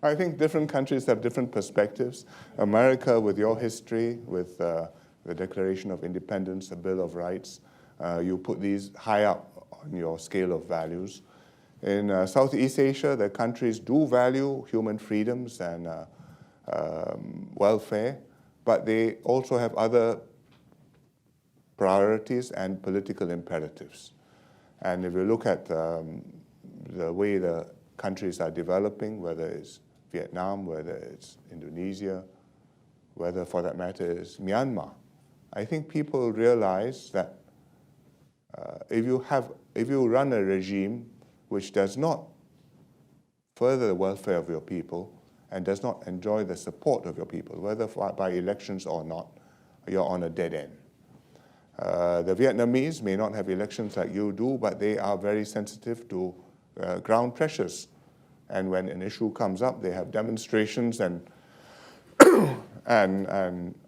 I think different countries have different perspectives. America, with your history, with the Declaration of Independence, the Bill of Rights, you put these high up on your scale of values. In Southeast Asia, the countries do value human freedoms and welfare, but they also have other priorities and political imperatives. And if you look at the way the countries are developing, whether it's Vietnam, whether it's Indonesia, whether for that matter it's Myanmar, I think people realize that if you run a regime which does not further the welfare of your people and does not enjoy the support of your people, whether by elections or not, you're on a dead end. The Vietnamese may not have elections like you do, but they are very sensitive to ground pressures. And when an issue comes up, they have demonstrations and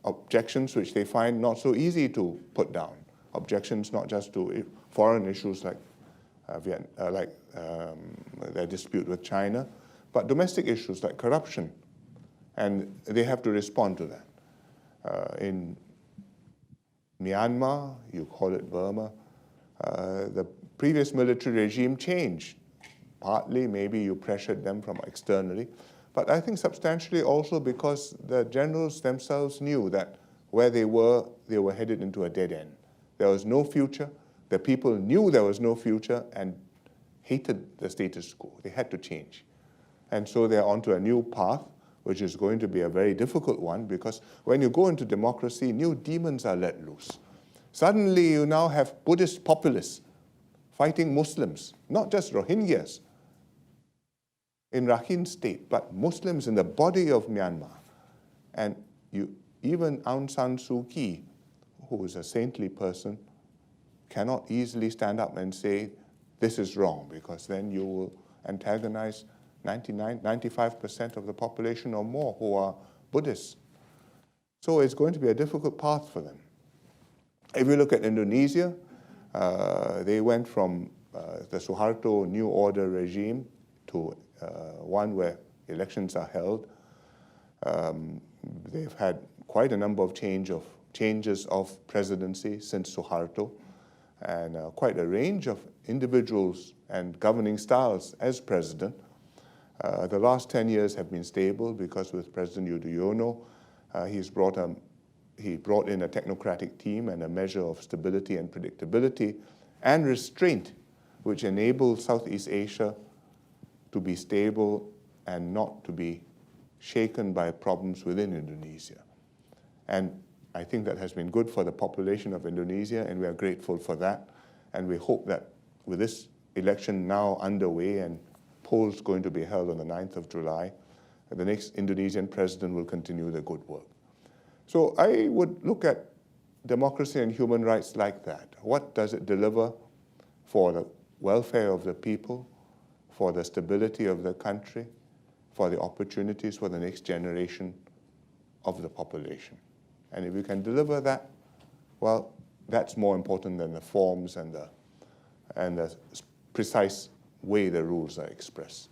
objections which they find not so easy to put down. Objections not just to foreign issues like their dispute with China, but domestic issues like corruption. And they have to respond to that. In Myanmar, you call it Burma, the previous military regime changed. Partly, maybe you pressured them from externally, but I think substantially also because the generals themselves knew that where they were headed into a dead end. There was no future. The people knew there was no future and hated the status quo. They had to change. And so they're onto a new path, which is going to be a very difficult one, because when you go into democracy, new demons are let loose. Suddenly you now have Buddhist populists fighting Muslims, not just Rohingyas in Rakhine State, but Muslims in the body of Myanmar. And even Aung San Suu Kyi, who is a saintly person, cannot easily stand up and say, this is wrong, because then you will antagonize 95% of the population or more who are Buddhists. So it's going to be a difficult path for them. If you look at Indonesia, they went from the Suharto New Order regime to one where elections are held. They've had quite a number of changes of presidency since Suharto, and quite a range of individuals and governing styles as president. The last 10 years have been stable because with President Yudhoyono, he brought in a technocratic team and a measure of stability and predictability and restraint, which enabled Southeast Asia to be stable and not to be shaken by problems within Indonesia. And I think that has been good for the population of Indonesia, and we are grateful for that. And we hope that with this election now underway and polls going to be held on the 9th of July, the next Indonesian president will continue the good work. So I would look at democracy and human rights like that. What does it deliver for the welfare of the people, for the stability of the country, for the opportunities for the next generation of the population? And if you can deliver that, well, that's more important than the forms and the precise way the rules are expressed.